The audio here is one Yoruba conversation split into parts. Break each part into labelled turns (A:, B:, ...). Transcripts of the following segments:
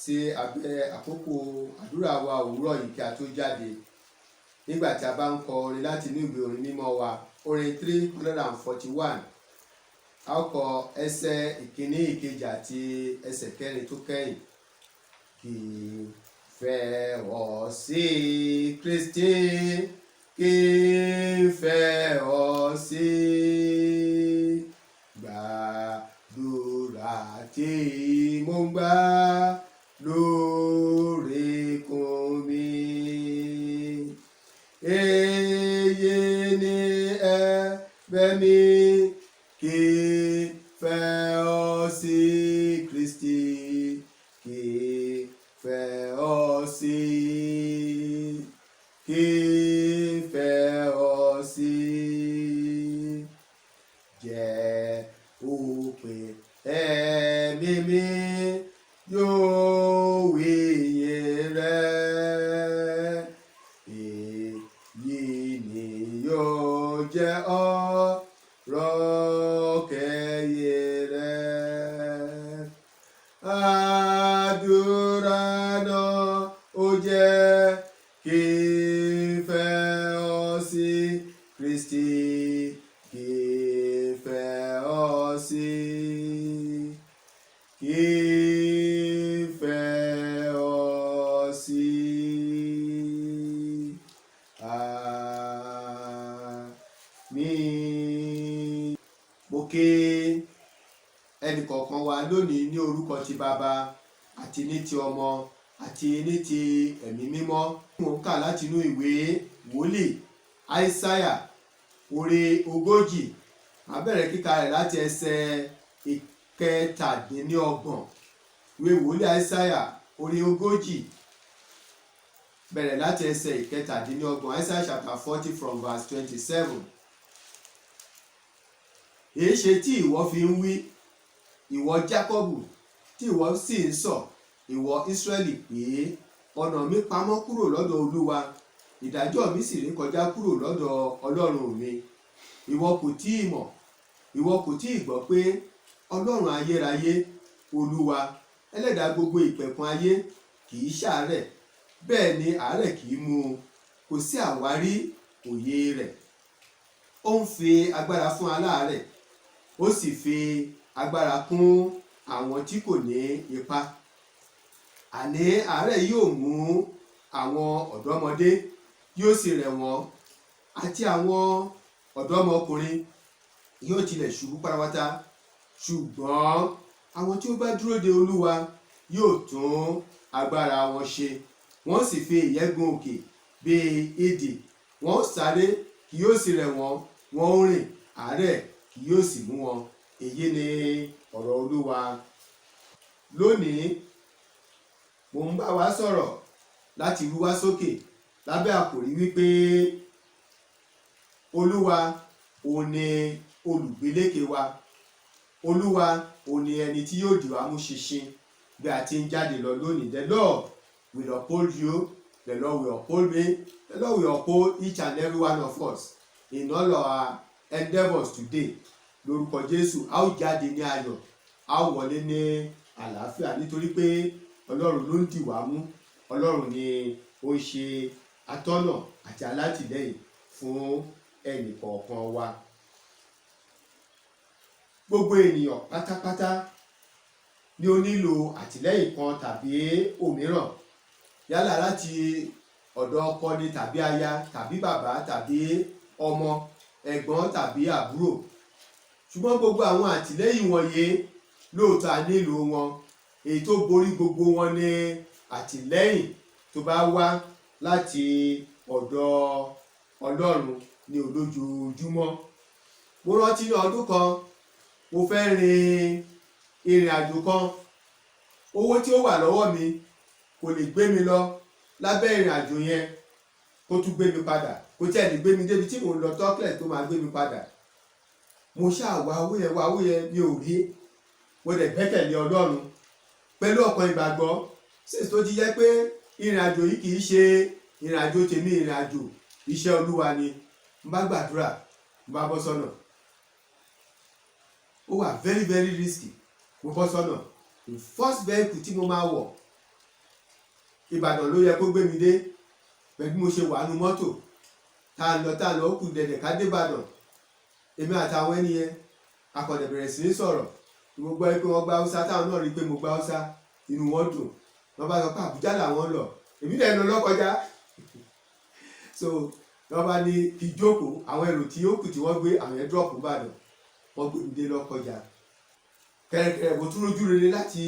A: sí abẹ́ àkókò àdúrà wa òwúrọ̀ yìí kí a tó jáde. Nígbà tí a bá ń kọ orin láti inú ìwé orin mímọ́ wa, orin 341, a ó kọ ẹsẹ̀ ìkíní, ìkejì àti ẹsẹ̀ kẹrin tó kẹ́yìn. Kì í fẹ́ ọ sí Kristi, kì í fẹ́ ọ sí, gbàdúrà tí mo ń gbà lóòrèkóòrè. Èyí ni ẹ̀bẹ̀ mi, kì í fẹ́ ọ sí Kristi, kì í fẹ́ ọ sí, kì í fẹ́ ọ sí. Jẹ́ òpin ẹ̀mí mi yóò wí ìyìn rẹ̀, èyí ni yóò jẹ́ ọ̀rọ̀ kẹ́yìn rẹ̀. Àdúrà náà ó jẹ́ kí n fẹ́ ọ sí Kristi, kí n fẹ́ ọ sí, kí n fẹ́ ọ sí. Àmín. Mo kí ẹnìkọ̀ọ̀kan wa lónìí ní orúkọ ti Baba àti ní ti Ọmọ àti ní ti Ẹ̀mí Mímọ́. Mo ń kà láti inú ìwé wòlíì Aísáyà orí 40. Màá bẹ̀rẹ̀ kíkà rẹ̀ láti ẹsẹ̀ ìkẹtàdínlọ́gbọ̀n. Ìwé wòlíì Aísáyà orí 40 bẹ̀rẹ̀ láti ẹsẹ̀ ìkẹtàdínlọ́gbọ̀n. Isaiah chapter 40 from verse 27. Èéṣe tí ìwọ fi ń wí, ìwọ Jákọ́bù, tí ìwọ sì ń sọ, ìwọ Ísírẹ́lì, pé ọ̀nà mi pamọ́ kúrò lọ́dọ̀ Olúwa, ìdájọ́ mi sì ré kọjá kúrò lọ́dọ̀ Ọlọ́run mi. Ìwọ kò tí ì mọ̀, ìwọ kò tí ì gbọ́ pé Ọlọ́run ayérayé, Olúwa ẹlẹ́dàá gbogbo ìpẹ̀kun ayé, kì í ṣàárẹ̀, bẹ́ẹ̀ ni àárẹ̀ kì í mú un, kò sí àwárí òye rẹ̀. Ó ń fi agbára fún aláàárẹ̀, ó sì fi agbára kún àwọn tí kò ní ipá. Àní àárẹ̀ yóò mú àwọn ọ̀dọ́mọdé, yóò sì rẹ̀ wọ́n, àti àwọn ọ̀dọ́mọkùnrin yóò tilẹ̀ ṣubú pátápátá. Ṣùgbọ́n àwọn tí ó bá dúró de Olúwa yóò tún agbára wọn ṣe. Wọ́n sì fi ìyẹ́ gun òkè bí idì, wọ́n sáré kì yóò sì rẹ̀ wọ́n, wọ́n ń rìn, àárẹ̀ kì yóò sì mú wọn. Èyí ni ọ̀rọ̀ Olúwa. Lónìí mo ń bá wa sọ̀rọ̀ láti rú wa sókè lábẹ́ àkòrí wípé Olúwa òun ni olùgbélékè wa. Olúwa òun ni ẹni tí yóò dì wá mú ṣinṣin bí a ti ń jáde lọ lónìí. The Lord will uphold you, the Lord will uphold me, the Lord will uphold each and every one of us in all our endeavours today. Lórúkọ Jésù, a ó jáde ní ayọ̀, a ó wọlé ní àlàáfíà, nítorí pé Ọlọ́run ló ń dì wá mú. Ọlọ́run ni ó ń ṣe atọ́nà àti alátìlẹ́yìn fún ẹnì kọ̀ọ̀kan wa. Gbogbo ènìyàn pátápátá ni ó nílò àtìlẹ́yìn kan tàbí òmíràn, yálà láti ọ̀dọ̀ ọkọ ni tàbí aya tàbí bàbá tàbí ọmọ, ẹ̀gbọ́n tàbí àbúrò. Ṣùgbọ́n gbogbo àwọn àtìlẹ́yìn wọ̀nyí lóòótọ́ a nílò wọn. Èyí tó borí gbogbo wọn ni àtìlẹ́yìn tó bá wá láti ọ̀dọ̀ Ọlọ́run ní olójoojúmọ́. Mo rántí ní ọdún kan, mo fẹ́ rin ìrìn àjò kan. Owó tí ó wà lọ́wọ́ mi kò lè gbé mi lọ lábẹ́ ìrìn àjò yẹn kó tún gbé mi padà, kó tiẹ̀ lè gbé mi débi tí mò ń lọ tọ́kílẹ̀ tó máa gbé mi padà. Mo ṣáà wá owó yẹn mi ò rí. Mo dẹ̀ gbẹ́kẹ̀lé Ọlọ́run pẹ̀lú ọkàn ìgbàgbọ́, sì tó ti yẹ pé ìrìn àjò yìí kì í ṣe ìrìn àjò tèmi, ìrìn àjò iṣẹ́ Olúwa ni. Mo bá gbàdúrà, mo bá bọ́ sọ́nà. Ó wà very very risky. Mo bọ́ sọ́nà. The first vehicle tí mo máa wọ̀ Ìbàdàn ló yẹ kó gbé mi dé, pẹ̀lú mo ṣe wà nínú mọ́tò tá a lọ ó kù dẹ̀dẹ̀ ká dé Ìbàdàn. Èmi àtàwọn ẹni yẹn akọ̀dẹ̀ bẹ̀rẹ̀ sí ní sọ̀rọ̀. Mo gbọ́ pé wọ́n gba Haúsá, táwọn náà rí pé mo gba Haúsá, inú wọn dùn. Wọ́n bá sọ pé Àbújá làwọn lọ, èmi dẹ̀ lọ Lọ́kọjá. So wọ́n bá ní kí jókòó, àwọn èrò tí ó kù tí wọ́n gbé àwọn yẹn drop Ìbàdàn, wọ́n gbé mi dé Lọ́kọjá. Kẹ̀rẹ̀kẹ̀rẹ̀ mo tún rójú rere láti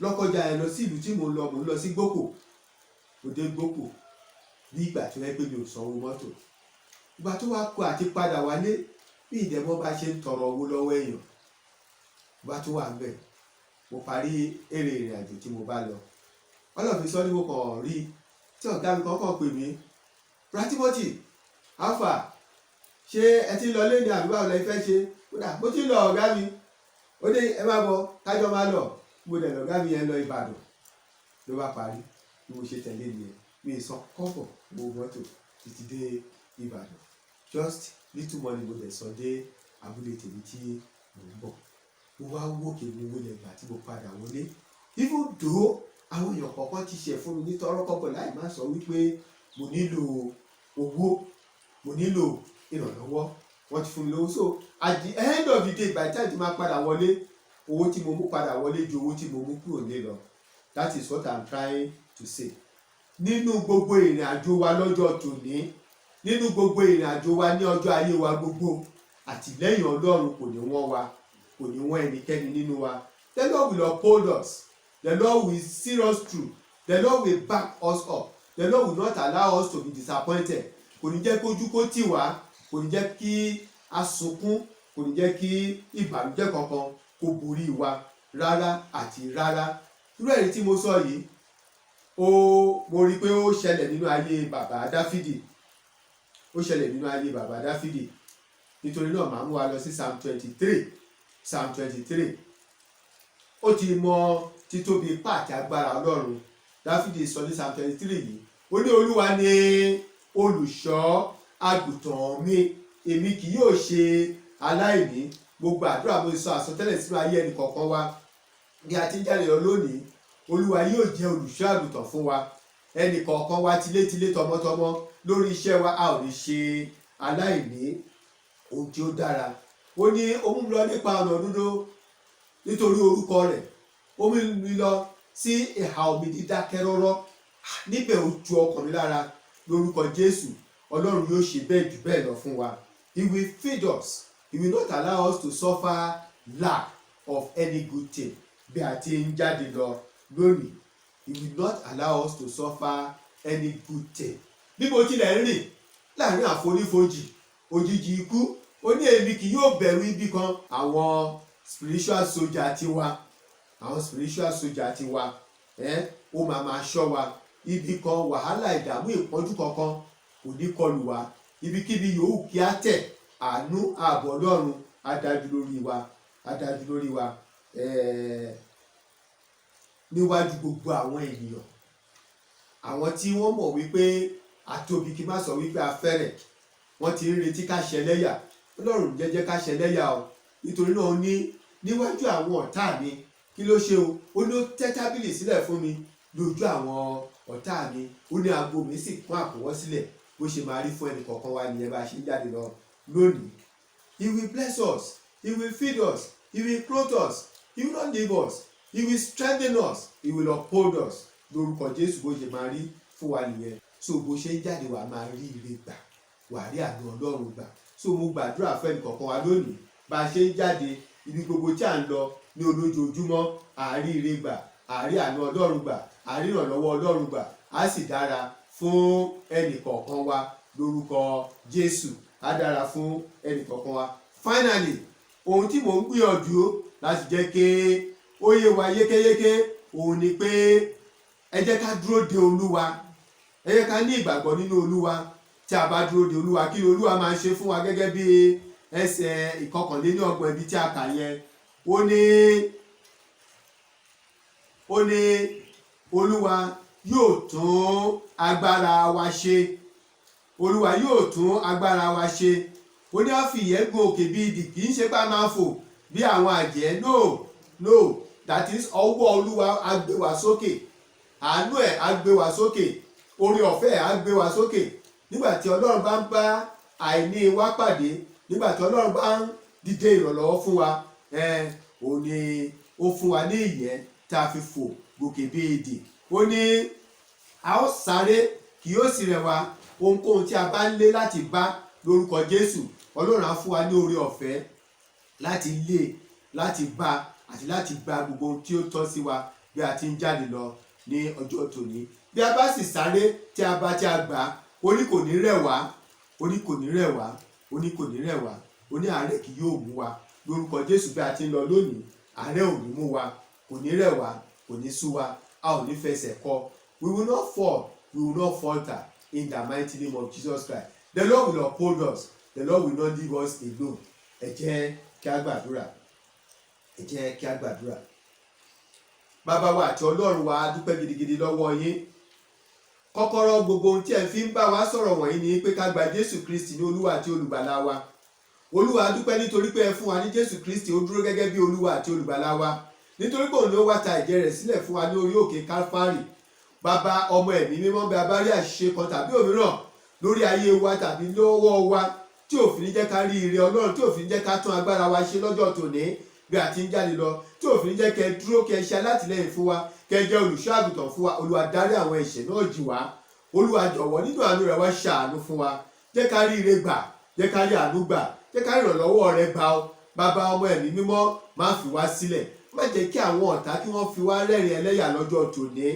A: Lọ́kọjá yẹn lọ sí ìlú tí mo ń lọ sí Gbókò. Mo dé Gbókò bí ìgbà tí wọ́n pè mí ò sanwó mọ́tò. Ìgbà tó wá kó àti padà wálé bí ìdẹ́mọ́ bá ṣe ń tọrọ owó lọ́wọ́ èèyàn. Ìgbà tó wà ń bẹ̀, mo parí èrè ìrìn àjò tí mo bá lọ. Ọlọ́run sọ ní mo kàn rí tí ọ̀gá mi kọ́kọ́ pè mí, Bra Timothy, Alpha, ṣé ẹ ti lọ lé ní àbí báwo lẹ fẹ́ ṣe? Mo ti lọ ọ̀gá mi. Ó ní ẹ má bọ̀ kájọ máa lọ. Mo dẹ̀ lọ̀gá mi yẹn lọ Ìbàdàn. Ló bá parí bí mo ṣe tẹ̀lé nìyẹn. Mi san kọ́bọ̀ mo mọ́tò títí dé Ìbàdàn. Just little money mo dẹ̀ sọ dé abúlé tèmi tí mo ń bọ̀. Mo wá wókè mi wọlé ìgbà tí mo padà wọlé. Even though àwọn èèyàn kọ̀ọ̀kan ti ṣe fún mi ní tọrọ kọ́bọ̀ láì má sọ wípé mo nílò owó, mo nílò ìrànlọ́wọ́, wọ́n ti fún mi lówó. So at the end of the day, by the time tí máa padà wọlé, owó tí mo mú padà wọlé ju owó tí mo mú kúrò nílé lọ. That is what I'm trying to say. Nínú gbogbo ìrìn àjò wa lọ́jọ́ tòní, nínú gbogbo ìrìn àjò wa ní ọjọ́ ayé wa gbogbo, àtìlẹ́yìn Ọlọ́run kò ní wọ́n wa, kò ní wọ́n ẹnikẹ́ni nínú wa. The Lord will uphold us. The Lord will see us through. The Lord will back us up. The Lord will not allow us to be disappointed. Kò ní jẹ́ kójú kó tì wá, kò ní jẹ́ kí a sunkún, kò ní jẹ́ kí ìbànújẹ́ kankan kó borí wa rárá àti rárá. Irú ẹ̀rí tí mo sọ yìí, mo rí pé ó ṣẹlẹ̀ nínú ayé bàbá Dáfídì. Ó ṣẹlẹ̀ nínú ayé bàbá Dáfídì. Nítorí náà màá mú wa lọ sí Psalm 23. Psalm 23. Ó ti mọ títóbi ipá àti agbára Ọlọ́run. Dáfídì sọ ní Psalm 23 yìí. Ó ní Olúwa ni olùṣọ́ àgùntàn mi, èmi kì yóò ṣe aláìní. Gbogbo àdúrà mo sọ àsọtẹ́lẹ̀ sínú ayé ẹnì kọ̀ọ̀kan wa bí a ti ń jáde lọ lónìí. Olúwa yóò jẹ́ olùṣọ́ àgùntàn fún wa. Ẹnì kọ̀ọ̀kan wa tilétilé tọmọtọmọ lórí iṣẹ́ wa, a ò ní ṣe aláìní ohun tí ó dára. Ó ní ó mú mi lọ nípa ọ̀nà òdodo nítorí orúkọ rẹ̀. Ó mú mi lọ sí ìhà omi dídákẹ́ rọ́rọ́. Níbẹ̀ ó tu ọkàn mi lára. Lórúkọ Jésù, Ọlọ́run yóò ṣe bẹ́ẹ̀ jù bẹ́ẹ̀ lọ fún wa. He will feed us. He will not allow us to suffer lack of any good thing. Bí a ti ń jáde lọ lónìí, He will not allow us to suffer any good thing. Bí mo tilẹ̀ ń rìn láàrin àfonífojì òjijì ikú, ó ní èmi kì yóò bẹ̀rù ibi kan. Àwọn spiritual soldier ti wa, àwọn spiritual soldier ti wa, ó máa ṣọ́ wa. Ibi kan wàhálà ìdààmú ìpọ́njú kankan kò ní kọlù wa. Ibikíbi yòówù kí á tẹ̀, àánú ààbò Ọlọ́run á dájú lórí wa, á dájú lórí wa. Níwájú gbogbo àwọn ènìyàn, àwọn tí wọ́n mọ̀ wípé àtòbí kí má sọ wípé a fẹ́rẹ̀, wọ́n ti ń retí ká ṣẹlẹ́yà. Ọlọ́run jẹ́jẹ́ ká ṣẹlẹ́yà o. Nítorí náà ó ní níwájú àwọn ọ̀tá mi, kí ló ṣe o? Ó ní ó tẹ́ tábìlì sílẹ̀ fún mi lójú àwọn ọ̀tá mi. Ó ní ago mi sì kún àkúnwọ́ sílẹ̀. Bó ṣe máa rí fún ẹnì kọ̀ọ̀kan wa nìyẹn bá ṣe ń jáde lọ lónìí. He will bless us. He will feed us. He will clothe us. He will not leave us. He will strengthen us. He will uphold us. Lórúkọ Jésù bó ṣe máa rí fún wa nìyẹn. So bó ṣe ń jáde wà máa rí ire gbà, wà rí àánú Ọlọ́run gbà. So mo gbàdúrà fún ẹnì kọ̀ọ̀kan wa lónìí, bá a ṣe ń jáde ibi gbogbo tí à ń lọ ní olójoojúmọ́, à rí ire gbà, à rí àánú Ọlọ́run gbà, à rí ìrànlọ́wọ́ Ọlọ́run gbà. Á sì dára fún ẹnì kọ̀ọ̀kan wa lórúkọ Jésù. Á dára fún ẹnì kọ̀ọ̀kan wa. Finally, ohun tí mò ń gbìyànjú láti jẹ́ kí ó yé wa yékéyéké òun ni pé ẹ jẹ́ ká dúró de Olúwa. Ẹ jẹ́ ká ní ìgbàgbọ́ nínú Olúwa. Tí a bá dúró de Olúwa, kí Olúwa máa ṣe fún wa gẹ́gẹ́ bí ẹsẹ̀ ìkọkànléníọgbọ̀n ibi tí a kà yẹn. Ó ní Olúwa yóò tún agbára wa ṣe. Olúwa yóò tún agbára wa ṣe. Ó ní á fi ìyẹ́ gun òkè bí idì, kì í ṣe pé a máa fò bí àwọn àjẹ́. No, that is ọwọ́ Olúwa á gbé wa sókè. àánú ẹ̀ á gbé wa sókè, oore ọ̀fẹ́ ẹ̀ á gbé wa sókè. Nígbà tí Ọlọ́run bá ń bá àìní wa pàdé, nígbà tí Ọlọ́run bá ń dìde ìrànlọ́wọ́ fún wa, òun ni ó fún wa ní ìyẹ́ tá a fi fò gòkè bí idì. Ó ní a ó sáré kì yóò sì rẹ̀ wá, ohunkóhun tí a bá ń lé láti bá lórúkọ Jésù, Ọlọ́run á fún wa ní oore ọ̀fẹ́ láti lé, láti bá àti láti gba gbogbo ohun tí ó tọ́ sí wa bí a ti ń jáde lọ ní ọjọ́ tòní. Bí a bá sì sáré tí a gbà, orí kò ní rẹ̀ wá, orí kò ní rẹ̀ wá, orí kò ní rẹ̀ wá, oní àárẹ̀ kì yóò mú wa lórúkọ Jésù. Bí a ti ń lọ lónìí, àárẹ̀ ò ní mú wa, kò ní rẹ̀ wá, kò ní sú wa, a ò ní fẹsẹ̀ kọ. We will not fall, we will not falter in the mighty name of Jesus Christ. The Lord will uphold us, the Lord will not leave us alone. Ẹ jẹ́ kí a gbàdúrà, ẹ jẹ́ kí a gbàdúrà. Bàbá wa àti Ọlọ́run wa, a dúpẹ́ gidigidi lọ́wọ́ yín. Kọ́kọ́rọ́ gbogbo ohun tí ẹ fi ń bá wa sọ̀rọ̀ wọ̀nyí ni pé ká gba Jésù Kristi ní Olúwa àti Olùgbàlà wa. Olúwa, a dúpẹ́ nítorí pé ẹ fún wa ní Jésù Kristi, ó dúró gẹ́gẹ́ bí Olúwa àti Olùgbàlà wa. Nítorí pé òun ni ó wá ta ẹ̀jẹ̀ rẹ̀ sílẹ̀ fún wa ní orí òkè Kálífárì. Bàbá, Ọmọ, Ẹ̀mí Mímọ́, bí a bá rí àṣìṣe kan tàbí òmíràn lórí ayé wa tàbí lọ́wọ́ wa tí ò fi ní jẹ́ ká rí ire Ọlọ́run, tí ò fi ní jẹ́ ká tún agbára wa ṣe lọ́jọ́ tòní bí a ti ń jáde lọ, tí ò fi ní jẹ́ kẹ́ dúró, kẹ́ ṣe alátìlẹ́yìn fún wa, kẹ́ jẹ́ olùṣọ́ àgùntàn fún wa. Olúwa, dárí àwọn ẹ̀ṣẹ̀ náà jì wá. Olúwa, jọ̀wọ́ nínú àánú rẹ wá ṣàánú fún wa. Jẹ́ ká rí ire gbà, jẹ́ ká rí àánú gbà, jẹ́ ká rí ìrànlọ́wọ́ rẹ gbà ọ́. Bàbá, Ọmọ, Ẹ̀mí Mímọ́, má fi wá sílẹ̀. Má jẹ́ kí àwọn ọ̀tá kí wọ́n fi wá rẹ́rìn ẹlẹ́yà lọ́jọ́ tòní.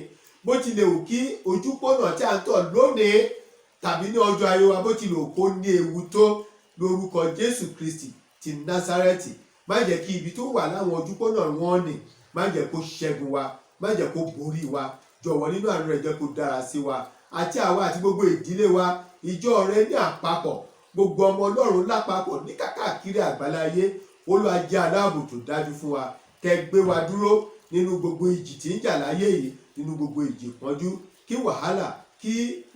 A: Bó tilẹ̀ wù kí ojúpọ̀nà tí a ń tọ̀ lónìí tàbí ní ọjọ́ ayé wa, bó tilẹ̀ wù kó ní ewu tó, lórúkọ Jésù Kristi ti Násárẹ́tì, má jẹ́ kí ibi tó wà láwọn ojúpọ̀nà wọn nì, má jẹ́ kó ṣẹ́gun wa, má jẹ́ kó borí wa. Jọ̀wọ́ nínú àánú rẹ jẹ́ kó dára sí wa àti àwa àti gbogbo ìdílé wa, ìjọ rẹ ní àpapọ̀, gbogbo ọmọ Ọlọ́run lápapọ̀ ní káàkiri àgbáláyé. Olúwa, jẹ́ aláàbò tó dájú fún wa. Kẹ́ gbé wa dúró nínú gbogbo ìjì tí ń jà láyé yìí, nínú gbogbo ìjì ìpọ́njú, kí wàhálà, kí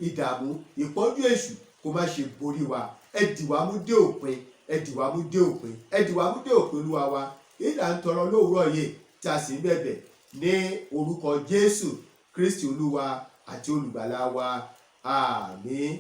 A: ìdààmú, ìpọ́njú èṣù kó má ṣe borí wa. Ẹ dì wá mú dé òpin, ẹ dì wá mú dé òpin, ẹ dì wá mú dé òpin, Olúwa wa. Ìlà ń tọrọ lówùúrọ̀ yìí tí a sì ń bẹ̀bẹ̀ ní orúkọ Jésù Kristi Olúwa àti Olùgbàlà wa. Àmín.